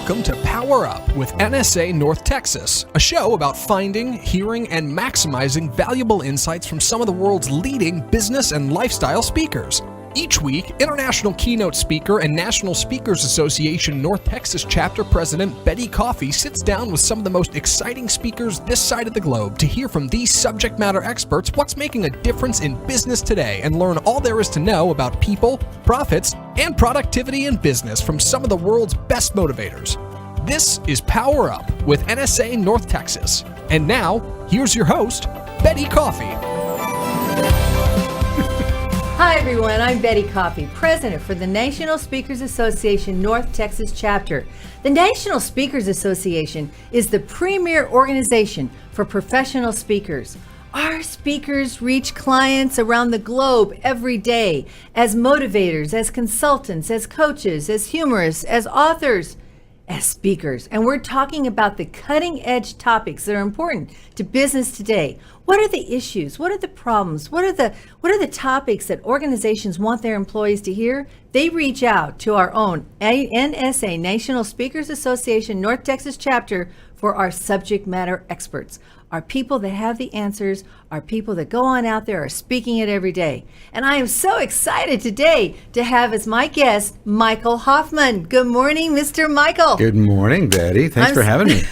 Welcome to Power Up with NSA North Texas, a show about finding, hearing, and maximizing valuable insights from some of the world's leading business and lifestyle speakers. Each week, international keynote speaker and National Speakers Association North Texas Chapter President Betty Coffey sits down with some of the most exciting speakers this side of the globe to hear from these subject matter experts what's making a difference in business today and learn all there is to know about people, profits, and productivity in business from some of the world's best motivators. This is Power Up with NSA North Texas. And now, here's your host, Betty Coffey. Hi everyone, I'm Betty Coffey, President for the National Speakers Association North Texas Chapter. The National Speakers Association is the premier organization for professional speakers. Our speakers reach clients around the globe every day as motivators, as consultants, as coaches, as humorists, as authors, as speakers. And we're talking about the cutting edge topics that are important to business today. What are the issues? What are the problems? What are the topics that organizations want their employees to hear? They reach out to our own NSA, National Speakers Association North Texas Chapter, for our subject matter experts. Our people that have the answers, our people that go on out there are speaking it every day. And I am so excited today to have as my guest, Michael Hoffman. Good morning, Mr. Michael. Good morning, Betty. Thanks for having me.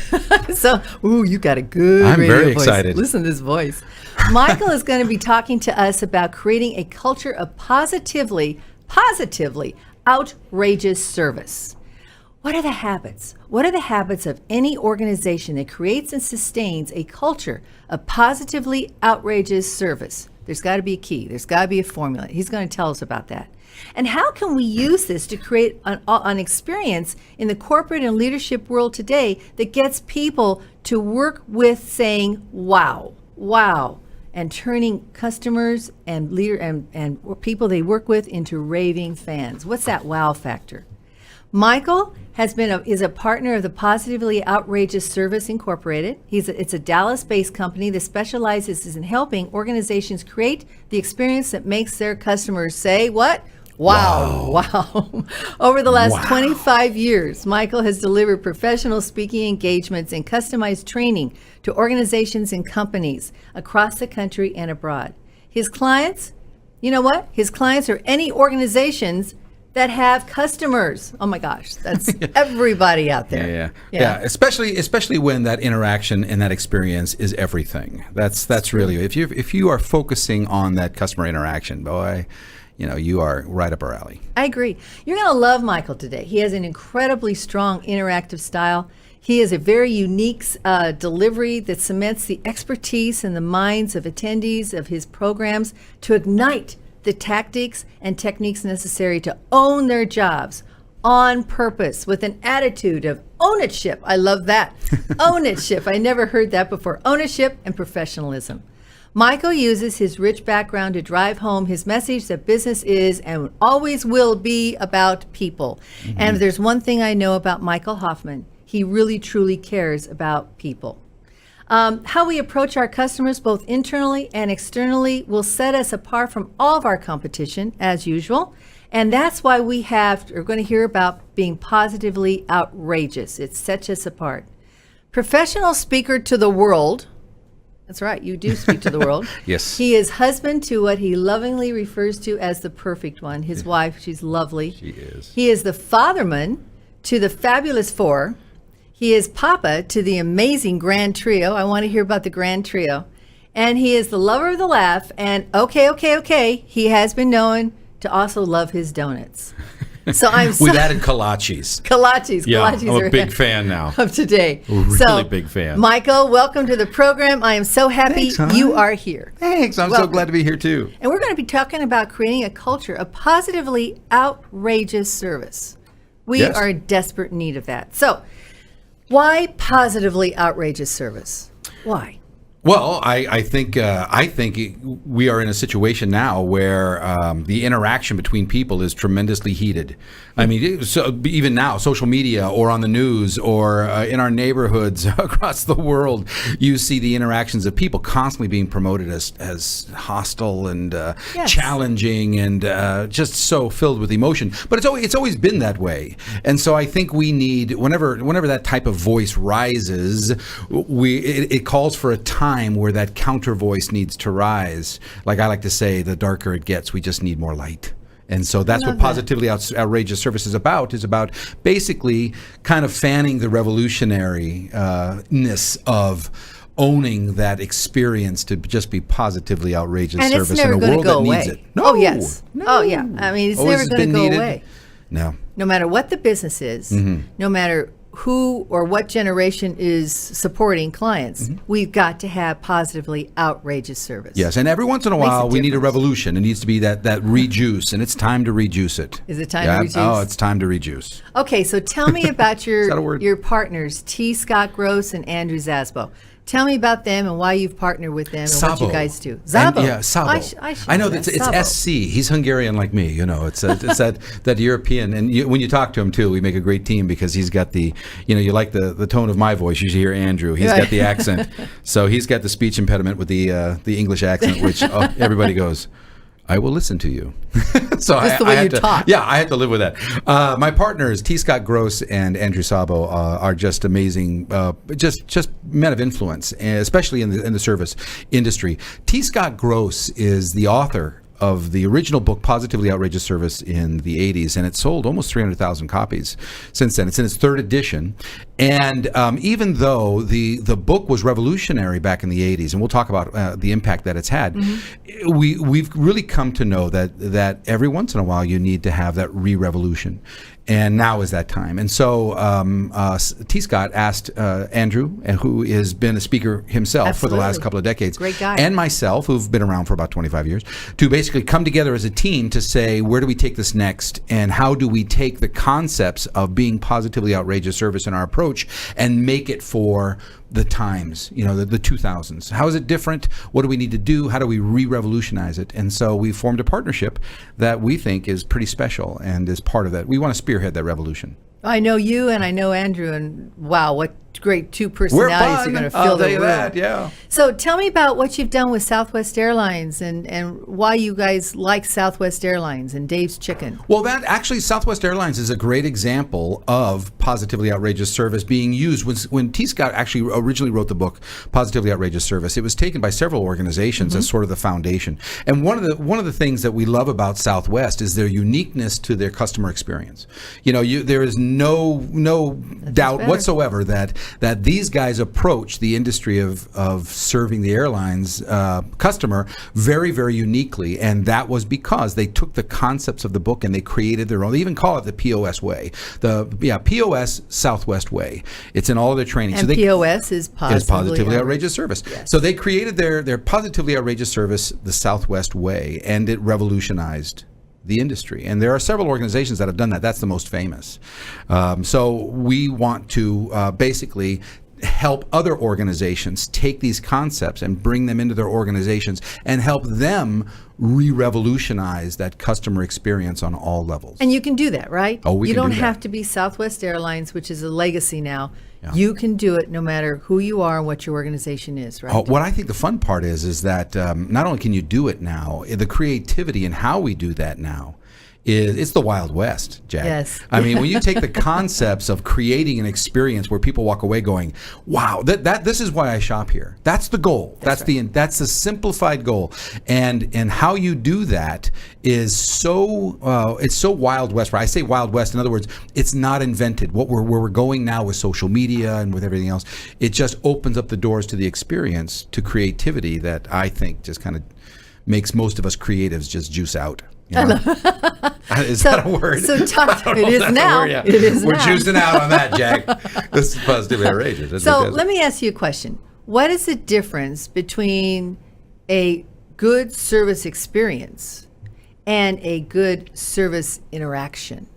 You got a good I'm radio very voice. excited. Listen to this voice. Michael is going to be talking to us about creating a culture of positively outrageous service. What are the habits? What are the habits of any organization that creates and sustains a culture of positively outrageous service? There's got to be a key. There's got to be a formula. He's going to tell us about that. And how can we use this to create an experience in the corporate and leadership world today that gets people to work with saying, wow, and turning customers and and people they work with into raving fans? What's that wow factor? Michael is a partner of the Positively Outrageous Service Incorporated. It's a Dallas-based company that specializes in helping organizations create the experience that makes their customers say, what? Wow. Over the last 25 years, Michael has delivered professional speaking engagements and customized training to organizations and companies across the country and abroad. His clients, you know what? His clients are any organizations that have customers. Oh my gosh, that's everybody out there. Yeah. Especially when that interaction and that experience is everything. That's really, if you are focusing on that customer interaction, boy, you are right up our alley. I agree. You're going to love Michael today. He has an incredibly strong interactive style. He has a very unique delivery that cements the expertise in the minds of attendees of his programs to ignite the tactics and techniques necessary to own their jobs on purpose with an attitude of ownership. I love that. Ownership. I never heard that before. Ownership and professionalism. Michael uses his rich background to drive home his message that business is and always will be about people. Mm-hmm. And if there's one thing I know about Michael Hoffman, he really truly cares about people. How we approach our customers, both internally and externally, will set us apart from all of our competition, as usual. And that's why we're going to hear about being positively outrageous. It sets us apart. Professional speaker to the world. That's right, you do speak to the world. Yes. He is husband to what he lovingly refers to as the perfect one. His wife, she's lovely. She is. He is the fatherman to the fabulous four. He is Papa to the amazing Grand Trio. I want to hear about the Grand Trio. And he is the lover of the laugh. And okay, he has been known to also love his donuts. So We've added kolaches. Kolaches. Yeah, Kolaches I'm a big fan now. Of today. Really big fan. Michael, welcome to the program. I am so happy you are here. Thanks. I'm so glad to be here too. And we're going to be talking about creating a culture of positively outrageous service. We are in desperate need of that. So, why positively outrageous service? Why? Well, I think we are in a situation now where the interaction between people is tremendously heated. I mean, so even now, social media or on the news or in our neighborhoods across the world, you see the interactions of people constantly being promoted as hostile and challenging and just so filled with emotion. But it's always been that way. And so I think we need whenever that type of voice rises, it calls for a time where that counter voice needs to rise. Like I like to say, the darker it gets, we just need more light. And so that's what Positively Outrageous Service is about basically kind of fanning the revolutionary-ness of owning that experience to just be positively outrageous and service it's never in a going to world go that away. needs it. No. Oh, yes. No. Oh, yeah. I mean, it's Always never going to go needed. away. No. No matter what the business is, no matter who or what generation is supporting clients, we've got to have positively outrageous service. Yes, and every once in a Makes a while we need a difference. revolution. It needs to be that rejuice, and it's time to rejuice it. Is it time to rejuice? Oh, it's time to rejuice. Okay, so tell me about that a word? your partners, T. Scott Gross and Andrew Zasbo. Tell me about them and why you've partnered with them and what you guys do. Zabo. Yeah, Sabo. I know that it's Sabo. SC. He's Hungarian like me. You know, it's that European. And when you talk to him too, we make a great team because he's got the, you like the tone of my voice. You should hear Andrew. He's got the accent. So he's got the speech impediment with the English accent, which everybody goes, I will listen to you. So Just the way you talk. Yeah, I had to live with that. My partners, T. Scott Gross and Andrew Sabo, are just amazing, just men of influence, especially in the service industry. T. Scott Gross is the author of the original book, Positively Outrageous Service, in the 80s, and it sold almost 300,000 copies since then. It's in its third edition. And even though the book was revolutionary back in the 80s, and we'll talk about the impact that it's had, we've really come to know that every once in a while you need to have that re-revolution. And now is that time. And so T. Scott asked Andrew, who has been a speaker himself for the last couple of decades, Great guy, and myself, who've been around for about 25 years, to basically come together as a team to say, where do we take this next? And how do we take the concepts of being positively outrageous service in our approach and make it for the times, the 2000s? How is it different? What do we need to do? How do we re-revolutionize it? And so we formed a partnership that we think is pretty special and is part of that. We want to spearhead that revolution. I know you and I know Andrew, and wow, what great two personalities are going to fill the room. That, yeah. So tell me about what you've done with Southwest Airlines and why you guys like Southwest Airlines and Dave's Chicken. Well, that actually, Southwest Airlines is a great example of positively outrageous service being used. When T. Scott actually originally wrote the book, Positively Outrageous Service, it was taken by several organizations as sort of the foundation. And one of the things that we love about Southwest is their uniqueness to their customer experience. There is no doubt whatsoever that these guys approach the industry of serving the airlines customer very, very uniquely, and that was because they took the concepts of the book and they created their own. They even call it the POS way, POS Southwest way. It's in all of their training. And POS is positively outrageous service. Yes. So they created their positively outrageous service the Southwest way, and it revolutionized the industry. And there are several organizations that have done that. That's the most famous. So we want to basically help other organizations take these concepts and bring them into their organizations and help them re-revolutionize that customer experience on all levels. And you can do that, right? Oh, we you can don't do that. have to be Southwest Airlines, which is a legacy now. Yeah. You can do it no matter who you are and what your organization is, right? What I think the fun part is that not only can you do it now, the creativity in how we do that now it's the Wild West, Jack. Yes. I mean, when you take the concepts of creating an experience where people walk away going, "Wow, this is why I shop here." That's the goal. That's the simplified goal, and how you do that is it's so Wild West. Right? I say Wild West. In other words, it's not invented. Where we're going now with social media and with everything else, it just opens up the doors to the experience, to creativity that I think just kind of makes most of us creatives just juice out. Is that a word? So it is now. Word, yeah. It is We're now. juicing out on that, Jack. This is positively outrageous. So let me ask you a question. What is the difference between a good service experience and a good service interaction?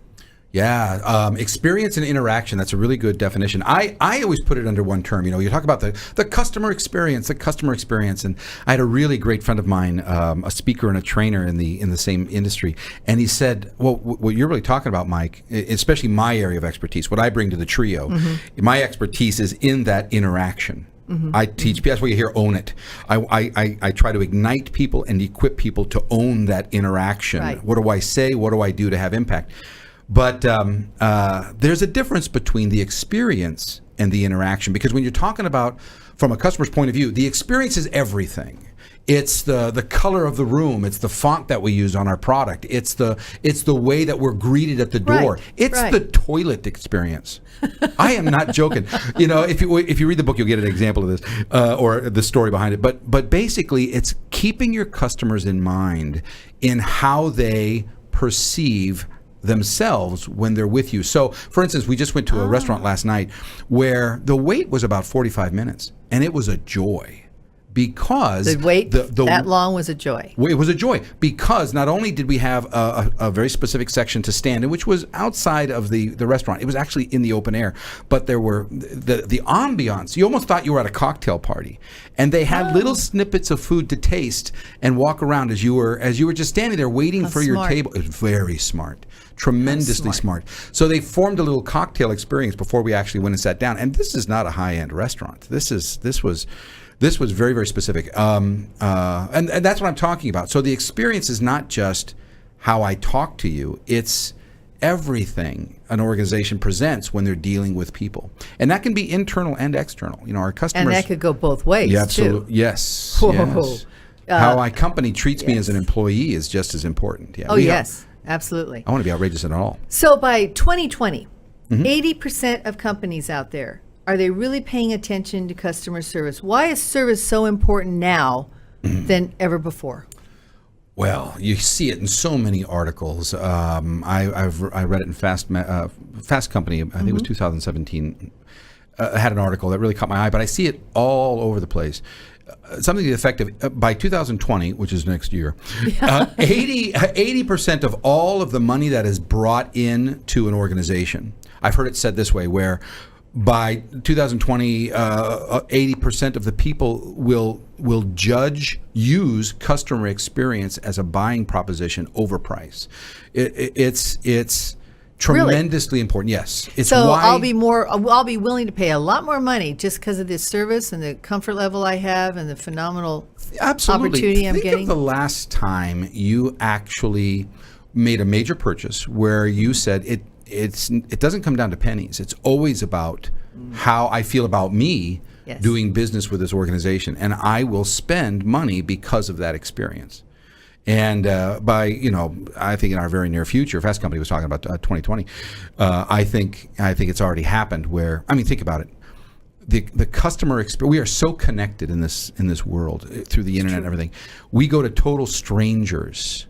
Yeah, experience and interaction. That's a really good definition. I always put it under one term. You talk about the customer experience, and I had a really great friend of mine, a speaker and a trainer in the same industry, and he said, well, what you're really talking about, Mike, especially my area of expertise, what I bring to the trio, my expertise is in that interaction. I teach, that's why you hear own it. I try to ignite people and equip people to own that interaction. Right. What do I say? What do I do to have impact? But there's a difference between the experience and the interaction, because when you're talking about, from a customer's point of view, the experience is everything. It's the color of the room. It's the font that we use on our product. It's the way that we're greeted at the door. Right, It's the toilet experience. I am not joking. If you read the book, you'll get an example of this or the story behind it. But basically, it's keeping your customers in mind in how they perceive themselves when they're with you. So, for instance, we just went to a restaurant last night where the wait was about 45 minutes, and it was a joy. Because the wait that long was a joy. It was a joy because not only did we have a very specific section to stand in, which was outside of the restaurant, it was actually in the open air, but there were the ambiance. You almost thought you were at a cocktail party, and they had little snippets of food to taste and walk around as you were just standing there waiting for your table. It was very smart. Tremendously smart. So they formed a little cocktail experience before we actually went and sat down. And this is not a high-end restaurant. This was very, very specific. And that's what I'm talking about. So the experience is not just how I talk to you. It's everything an organization presents when they're dealing with people. And that can be internal and external. Our customers. And that could go both ways, yeah, absolutely. too. Yes. Whoa. Yes. How my company treats me as an employee is just as important. Yeah. Yes, absolutely. I want to be outrageous at all. So by 2020, 80% of companies out there, are they really paying attention to customer service? Why is service so important now than ever before? Well, you see it in so many articles. I read it in Fast Company. I think it was 2017. Had an article that really caught my eye, but I see it all over the place. Something to the effect of by 2020, which is next year, 80% of all of the money that is brought in to an organization. I've heard it said this way, where by 2020, 80% of the people will use customer experience as a buying proposition over price. It's tremendously important. Yes. It's so why I'll be willing to pay a lot more money just because of this service and the comfort level I have and the phenomenal opportunity I'm getting. Think of the last time you actually made a major purchase where you said it doesn't come down to pennies. It's always about how I feel about me doing business with this organization, and I will spend money because of that experience. And I think in our very near future, Fast Company was talking about 2020. I think it's already happened. Where think about it. The customer experience. We are so connected in this world through the internet and everything. We go to total strangers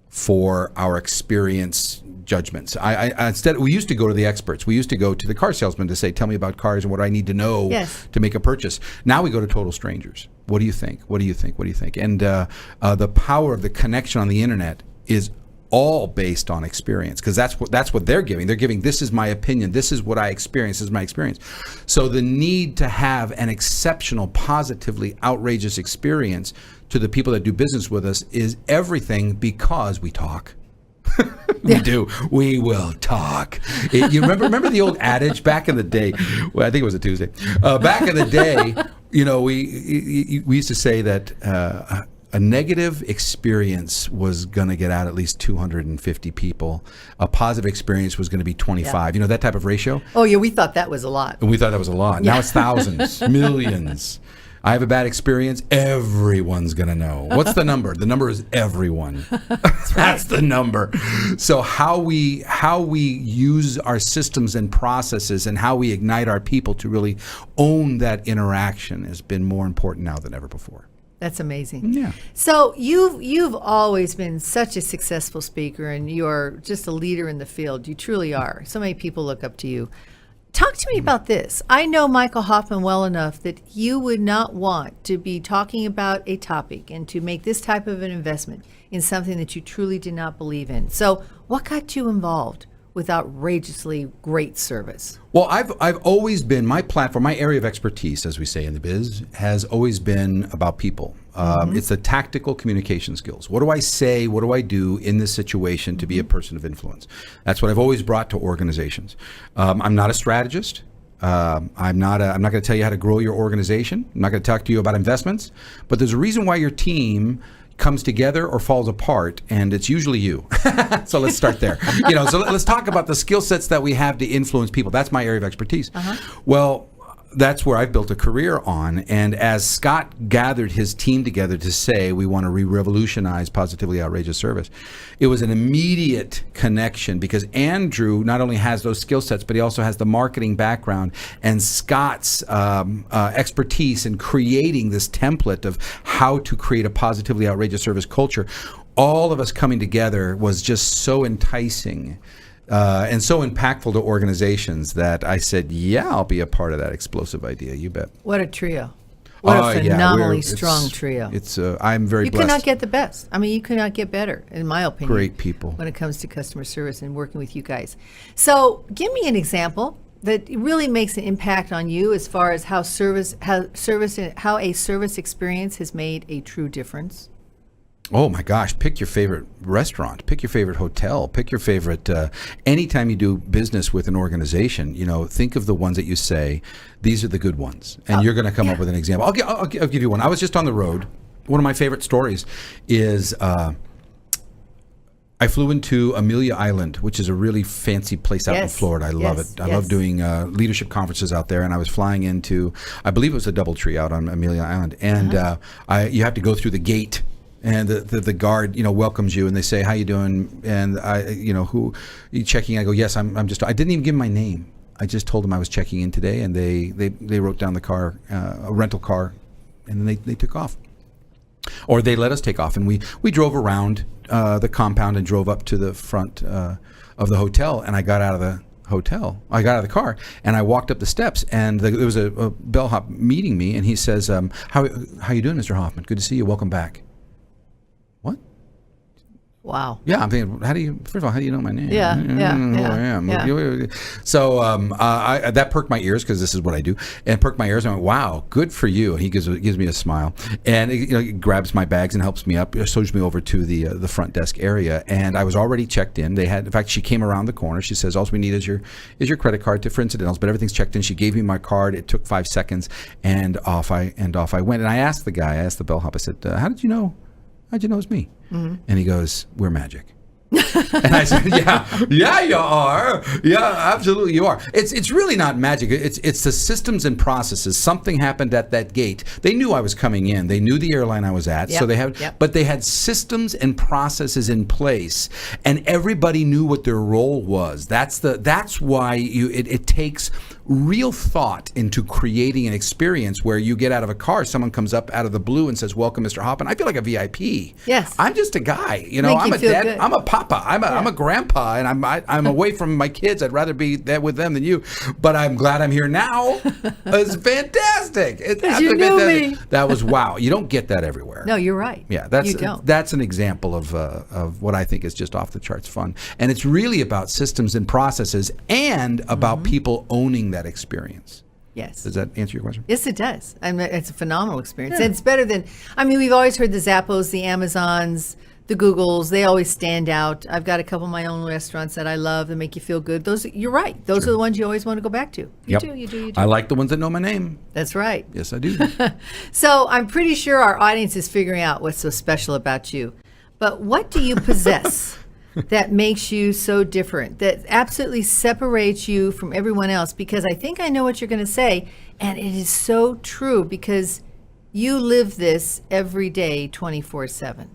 for our experience judgments. Instead, we used to go to the experts. We used to go to the car salesman to say, "Tell me about cars and what I need to know to make a purchase." Now we go to total strangers. What do you think? What do you think? What do you think? And the power of the connection on the internet is all based on experience, because that's what they're giving. They're giving, this is my opinion. This is what I experience. This is my experience. So the need to have an exceptional, positively outrageous experience to the people that do business with us is everything, because we talk. We do. We will talk. You remember the old adage back in the day? Well, I think it was a Tuesday. Back in the day, we used to say that a negative experience was going to get out at least 250 people. A positive experience was going to be 25. That type of ratio. Oh yeah, we thought that was a lot. And we thought that was a lot. Now it's thousands, millions. I have a bad experience, everyone's going to know. What's the number? The number is everyone. That's the number. So how we use our systems and processes and how we ignite our people to really own that interaction has been more important now than ever before. That's amazing. Yeah. So you've always been such a successful speaker, and you're just a leader in the field. You truly are. So many people look up to you. Talk to me about this. I know Michael Hoffman well enough that you would not want to be talking about a topic and to make this type of an investment in something that you truly did not believe in. So what got you involved? with outrageously great service? Well, I've always been, my platform, my area of expertise, as we say in the biz, has always been about people. It's the tactical communication skills. What do I say? What do I do in this situation to be a person of influence? That's what I've always brought to organizations. I'm not a strategist. I'm not going to tell you how to grow your organization. I'm not going to talk to you about investments. But there's a reason why your team comes together or falls apart, and it's usually you. So let's start there. So let's talk about the skill sets that we have to influence people. That's my area of expertise. Well, that's where I've built a career on. And as Scott gathered his team together to say, we want to revolutionize positively outrageous service, it was an immediate connection because Andrew not only has those skill sets, but he also has the marketing background and Scott's expertise in creating this template of how to create a positively outrageous service culture. All of us coming together was just so enticing. And so impactful to organizations that I said, yeah, I'll be a part of that explosive idea. You bet. What a trio. What a phenomenally strong trio. I'm very blessed. You cannot get the best. I mean, you cannot get better, in my opinion. Great people. When it comes to customer service and working with you guys. So give me an example that really makes an impact on you as far as how a service experience has made a true difference. Oh my gosh, pick your favorite restaurant, pick your favorite hotel, pick your favorite, anytime you do business with an organization, think of the ones that you say, these are the good ones. And you're going to come up with an example. I'll give you one. I was just on the road. One of my favorite stories is I flew into Amelia Island, which is a really fancy place out in Florida. I love it. I love doing leadership conferences out there. And I was flying into, I believe it was a DoubleTree out on Amelia Island. And you have to go through the gate. And the guard, welcomes you, and they say, "How you doing?" And who you checking? I go, "Yes, I'm just." I didn't even give them my name. I just told them I was checking in today, and they wrote down the car, a rental car, and then they took off, or they let us take off, and we drove around the compound and drove up to the front of the hotel, and I got out of the hotel. I got out of the car and I walked up the steps, and there was a bellhop meeting me, and he says, "How you doing, Mr. Hoffman? Good to see you. Welcome back." What? Wow. Yeah, I'm thinking, first of all, how do you know my name? Yeah. Who I am. Yeah. So that perked my ears, because this is what I do, and perked my ears. And I went, wow, good for you. And he gives me a smile, and he grabs my bags and helps me up, shows me over to the front desk area. And I was already checked in. In fact, she came around the corner. She says, all we need is your credit card for incidentals, but everything's checked in. She gave me my card. It took 5 seconds, and off I went. And I asked the bellhop, I said, how'd you know it was me? Mm-hmm. And he goes, we're magic. And I said, yeah, you are. Yeah, absolutely, you are. It's really not magic. It's the systems and processes. Something happened at that gate. They knew I was coming in. They knew the airline I was at. So but they had systems and processes in place, and everybody knew what their role was. That's why it takes real thought into creating an experience where you get out of a car, someone comes up out of the blue and says, welcome, Mr. Hoffman. I feel like a VIP. Yes. I'm just a guy. I'm a dad. Good. I'm a papa. I'm a grandpa, and I'm away from my kids. I'd rather be there with them than you. But I'm glad I'm here now. It's fantastic. It's you knew fantastic. Me. That was wow. You don't get that everywhere. No, you're right. Yeah, that's an example of what I think is just off the charts fun. And it's really about systems and processes, and about people owning that experience. Yes. Does that answer your question? Yes, it does. It's a phenomenal experience. Yeah. It's better than, we've always heard the Zappos, the Amazons, the Googles, they always stand out. I've got a couple of my own restaurants that I love that make you feel good. You're right. Those are the ones you always want to go back to. You do. I like the ones that know my name. That's right. Yes, I do. So I'm pretty sure our audience is figuring out what's so special about you. But what do you possess that makes you so different, that absolutely separates you from everyone else? Because I think I know what you're going to say, and it is so true, because you live this every day 24/7.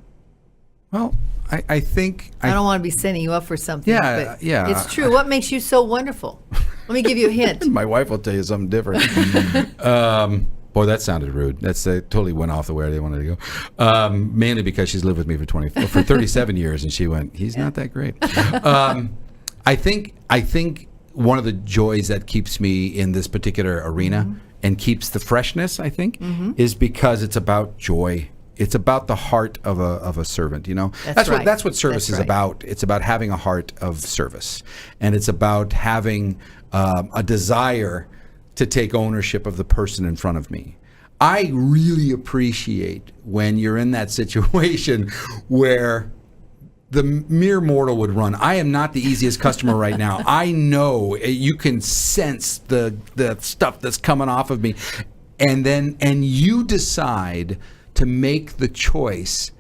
Well, I think... I don't want to be setting you up for something, but it's true. What makes you so wonderful? Let me give you a hint. My wife will tell you something different. Boy, that sounded rude. That totally went off the way they wanted to go. Mainly because she's lived with me for 37 years, and she went, he's not that great. I think one of the joys that keeps me in this particular arena and keeps the freshness, I think, is because it's about joy. It's about the heart of a servant, you know. That's right. That's what service That's is right. about. It's about having a heart of service, and it's about having a desire to take ownership of the person in front of me. I really appreciate when you're in that situation where the mere mortal would run. I am not the easiest customer right now. I know you can sense the stuff that's coming off of me, and you decide to make the choice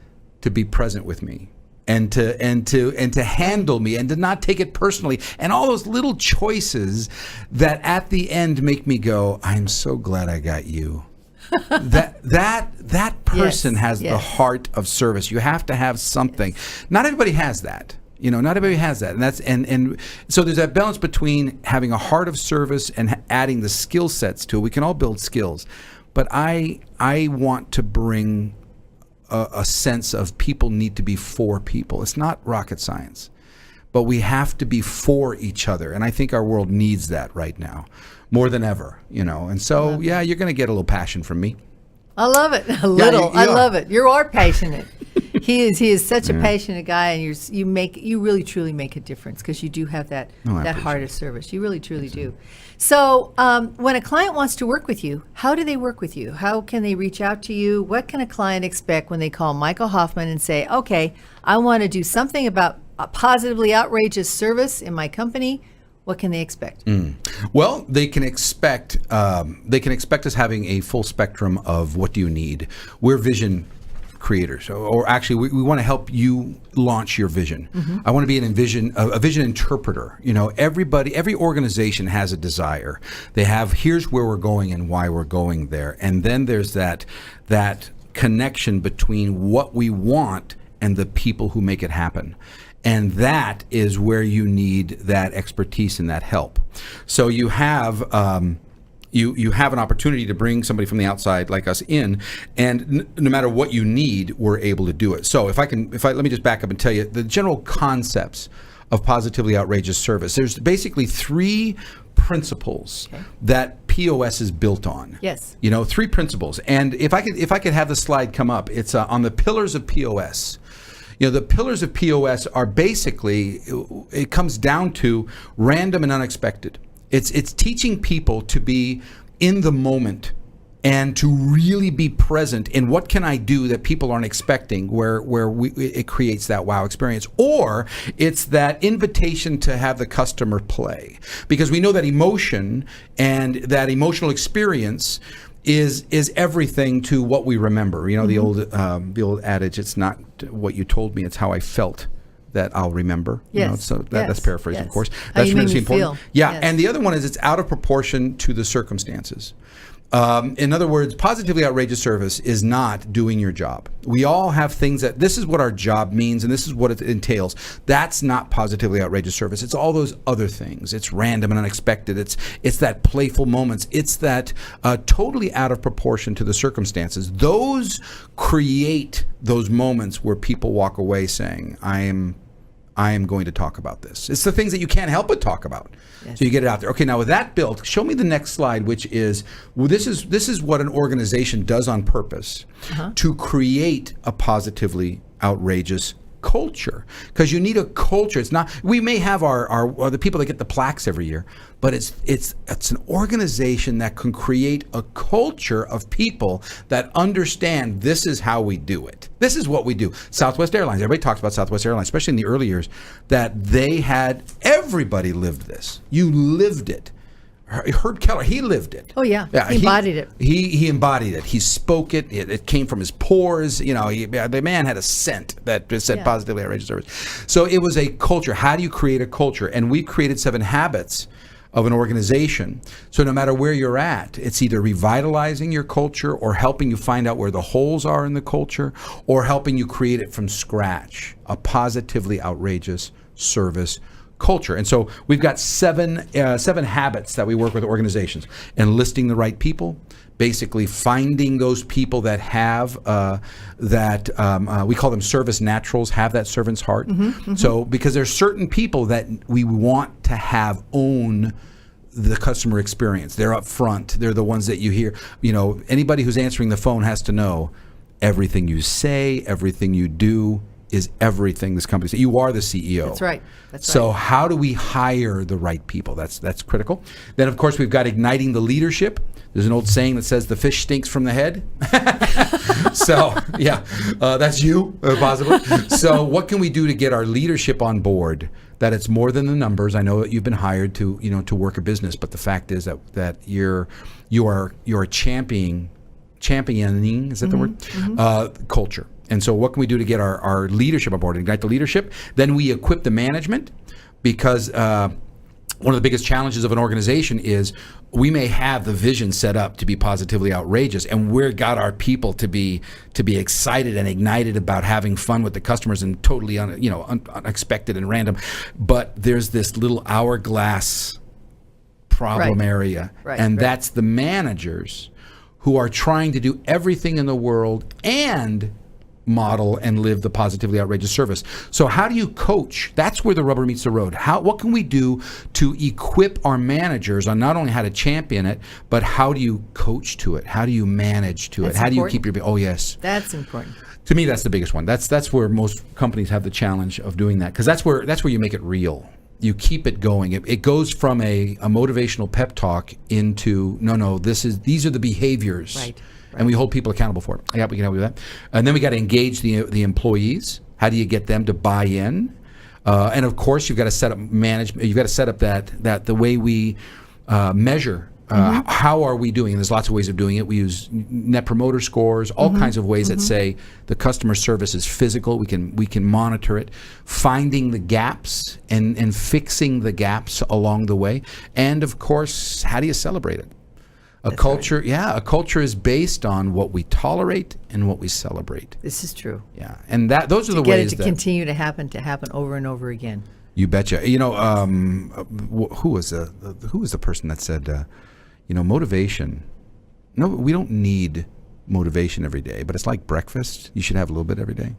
to be present with me and to handle me and to not take it personally, and all those little choices that at the end make me go, I'm so glad I got you. that person has the heart of service. You have to have something. Not everybody has that. You know, not everybody has that, and that's and so there's that balance between having a heart of service and adding the skill sets to it. We can all build skills, but I want to bring a sense of people need to be for people. It's not rocket science, but we have to be for each other, and I think our world needs that right now more than ever. You know, and so you're going to get a little passion from me. I love it. A little. you I are. love it. You are passionate. He is such a passionate guy, and you really truly make a difference because you do have that heart of service. You really truly do. So when a client wants to work with you, how do they work with you? How can they reach out to you? What can a client expect when they call Michael Hoffman and say, okay, I want to do something about a positively outrageous service in my company? What can they expect? Well, they can expect us having a full spectrum of what do you need. We're vision creators, or actually, we want to help you launch your vision. I want to be a vision interpreter. You know, every organization has a desire. They have, here's where we're going and why we're going there, and then there's that connection between what we want and the people who make it happen. And that is where you need that expertise and that help. So you have you have an opportunity to bring somebody from the outside like us in, and no matter what you need, we're able to do it. So let me just back up and tell you the general concepts of positively outrageous service. There's basically 3 principles that POS is built on. Yes. You know, 3 principles. And if I could have the slide come up, it's on the pillars of POS. You know, the pillars of POS are basically, it comes down to random and unexpected. It's teaching people to be in the moment and to really be present in what can I do that people aren't expecting, where it creates that wow experience. Or it's that invitation to have the customer play, because we know that emotion and that emotional experience is everything to what we remember. You know, the old adage, it's not what you told me, it's how I felt that I'll remember. Yes. You know, so that's paraphrased, of course. How That's you really made me important. feel. Yeah, Yes. and the other one is it's out of proportion to the circumstances. In other words, positively outrageous service is not doing your job. We all have things that this is what our job means and this is what it entails. That's not positively outrageous service. It's all those other things. It's random and unexpected. It's that playful moments. It's that totally out of proportion to the circumstances. Those create those moments where people walk away saying, I am going to talk about this. It's the things that you can't help but talk about. Yes. So you get it out there. Okay, now with that built, show me the next slide, which is, well, this is what an organization does on purpose to create a positively outrageous culture. Because you need a culture. It's not, we may have our the people that get the plaques every year, but it's an organization that can create a culture of people that understand this is how we do it. This is what we do. Southwest Airlines, everybody talks about Southwest Airlines, especially in the early years, that they had, everybody lived this. You lived it. Herb Keller, he lived it. Oh, yeah. He embodied it. He embodied it. He spoke it. It came from his pores. You know, the man had a scent that said positively outrageous service. So it was a culture. How do you create a culture? And we created 7 habits of an organization. So no matter where you're at, it's either revitalizing your culture or helping you find out where the holes are in the culture or helping you create it from scratch, a positively outrageous service culture. And so we've got 7 habits that we work with organizations: enlisting the right people, basically finding those people that have we call them service naturals, have that servant's heart. So because there's certain people that we want to have own the customer experience. They're up front. They're the ones that you hear. You know, anybody who's answering the phone has to know everything you say, everything you do is everything this company says. You are the CEO. That's right. That's So right. how do we hire the right people? That's critical. Then, of course, we've got igniting the leadership. There's an old saying that says the fish stinks from the head. So, yeah, that's you, possibly. So what can we do to get our leadership on board? That it's more than the numbers. I know that you've been hired to work a business, but the fact is that you are championing, is that the word? Culture. And so what can we do to get our leadership on board, ignite the leadership? Then we equip the management, because one of the biggest challenges of an organization is we may have the vision set up to be positively outrageous, and we've got our people to be excited and ignited about having fun with the customers and totally unexpected and random. But there's this little hourglass problem area, and that's the managers who are trying to do everything in the world and model and live the positively outrageous service. So how do you coach? That's where the rubber meets the road. What can we do to equip our managers on not only how to champion it, but how do you coach to it? How do you manage to it? How do you keep your... Oh, yes. That's important. To me, that's the biggest one. That's where most companies have the challenge of doing that, because that's where you make it real. You keep it going. It goes from a motivational pep talk into, no, these are the behaviors. Right. And we hold people accountable for it. Yeah, we can help you with that. And then we got to engage the employees. How do you get them to buy in? And of course, you've got to set up management. You've got to set up that the way we measure. How are we doing? And there's lots of ways of doing it. We use net promoter scores, all kinds of ways that say the customer service is physical. We can monitor it, finding the gaps and fixing the gaps along the way. And of course, how do you celebrate it? A culture is based on what we tolerate and what we celebrate. This is true. Yeah, and those are the get ways it to continue to happen over and over again. You betcha. Who was the person that said, motivation? No, we don't need motivation every day, but it's like breakfast. You should have a little bit every day.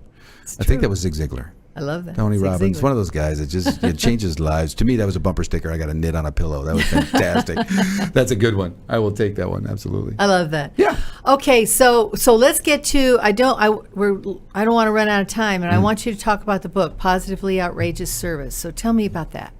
I think that was Zig Ziglar. I love that. Tony Zig Robbins, Ziglar. one of those guys that it changes lives. To me, that was a bumper sticker I got to knit on a pillow. That was fantastic. That's a good one. I will take that one, absolutely. I love that. Yeah. Okay, so let's get to. I don't want to run out of time, and I want you to talk about the book, Positively Outrageous Service. So tell me about that.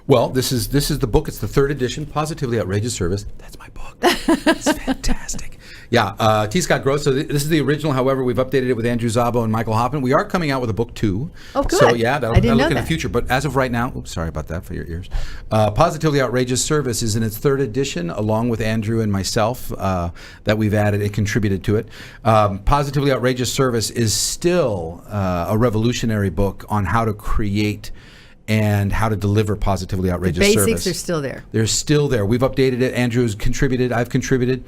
Well, this is the book. It's the third edition, Positively Outrageous Service. That's my book. It's fantastic. Yeah, T. Scott Gross. So this is the original. However, we've updated it with Andrew Szabo and Michael Hoffman. We are coming out with a book too. Oh, good. So yeah, that'll look in that. the future. But as of right now, oops, sorry about that for your ears. Positively Outrageous Service is in its third edition, along with Andrew and myself, that we've added and contributed to it. Positively Outrageous Service is still a revolutionary book on how to create and how to deliver positively outrageous service. The basics are still there. They're still there. We've updated it. Andrew's contributed. I've contributed.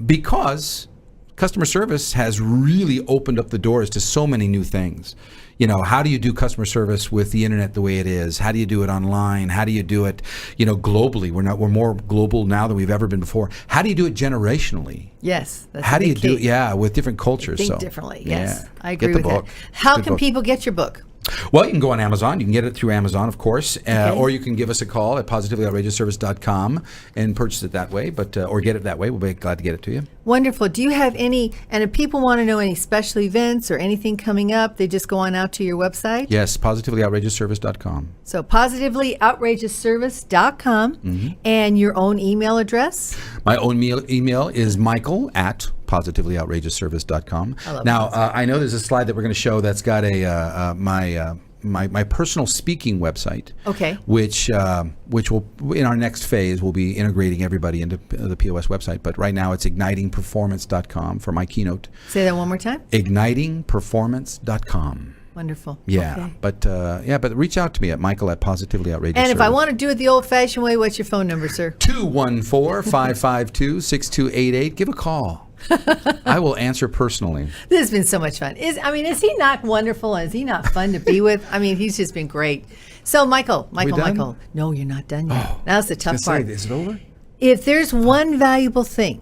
Because customer service has really opened up the doors to so many new things. How do you do customer service with the internet the way it is? How do you do it online? How do you do it, globally? We're more global now than we've ever been before. How do you do it generationally? Yes. That's How do you do it? Yeah, with different cultures. Think differently. Yes, yeah. I agree Get the with book. that. How Good can book. people get your book? Well, you can go on Amazon. You can get it through Amazon, of course, or you can give us a call at positivelyoutrageousservice.com and purchase it that way, or get it that way. We'll be glad to get it to you. Wonderful. Do you have any, and if people want to know any special events or anything coming up, they just go on out to your website? Yes, positivelyoutrageousservice.com. So positivelyoutrageousservice.com, and your own email address? My own email is michael@positivelyoutrageousservice.com. Now, I know there's a slide that we're going to show that's got my personal speaking website. Okay. Which will, in our next phase, will be integrating everybody into the POS website. But right now it's ignitingperformance.com for my keynote. Say that one more time. ignitingperformance.com. Wonderful. Yeah, Okay. but reach out to me at michael@positivelyoutrageous. And if I want to do it the old-fashioned way, what's your phone number, sir? 214-552-6288. Give a call. I will answer personally. This has been so much fun. Is he not wonderful? Is he not fun to be with? I mean, he's just been great. So, Michael. No, you're not done yet. Now's the tough part. Is it over? If there's one valuable message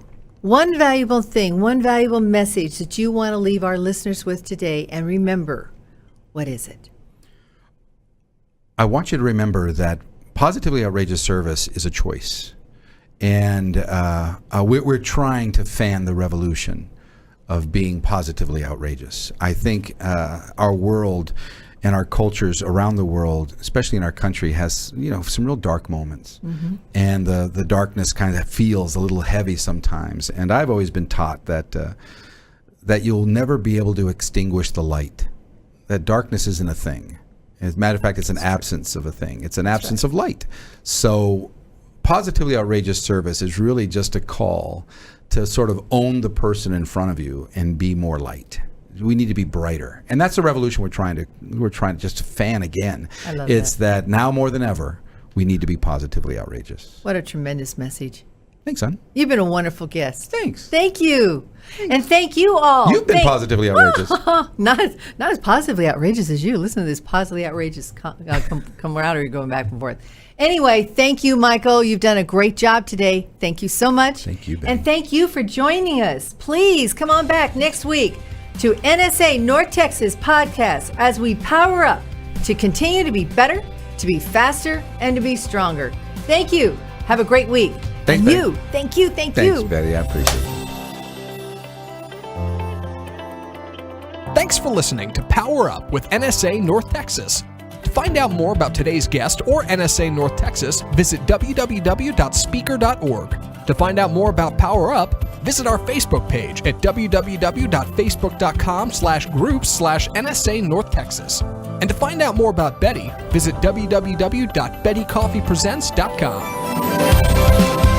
that you want to leave our listeners with today, and remember, what is it? I want you to remember that positively outrageous service is a choice. And we're trying to fan the revolution of being positively outrageous. I think our world and our cultures around the world, especially in our country, has some real dark moments, and the darkness kind of feels a little heavy sometimes. And I've always been taught that you'll never be able to extinguish the light. That darkness isn't a thing. As a matter of fact, it's an absence of a thing. It's an absence of light. So positively outrageous service is really just a call to sort of own the person in front of you and be more light. We need to be brighter, and that's the revolution we're trying to just fan again. I love it's that now more than ever we need to be positively outrageous. What a tremendous message. Thanks, son. You've been a wonderful guest. Thanks. Thank you. And thank you all. You've been positively outrageous. Not as positively outrageous as you. Listen to this positively outrageous camaraderie going back and forth. Anyway, thank you, Michael. You've done a great job today. Thank you so much. Thank you, Betty. And thank you for joining us. Please come on back next week to NSA North Texas podcast as we power up to continue to be better, to be faster, and to be stronger. Thank you. Have a great week. Thanks, and Betty. you. Thank you. Thanks, Betty. I appreciate it. Thanks for listening to Power Up with NSA North Texas. To find out more about today's guest or NSA North Texas, visit www.speaker.org. To find out more about Power Up, visit our Facebook page at www.facebook.com/groups/NSA North Texas. And to find out more about Betty, visit www.bettycoffeepresents.com.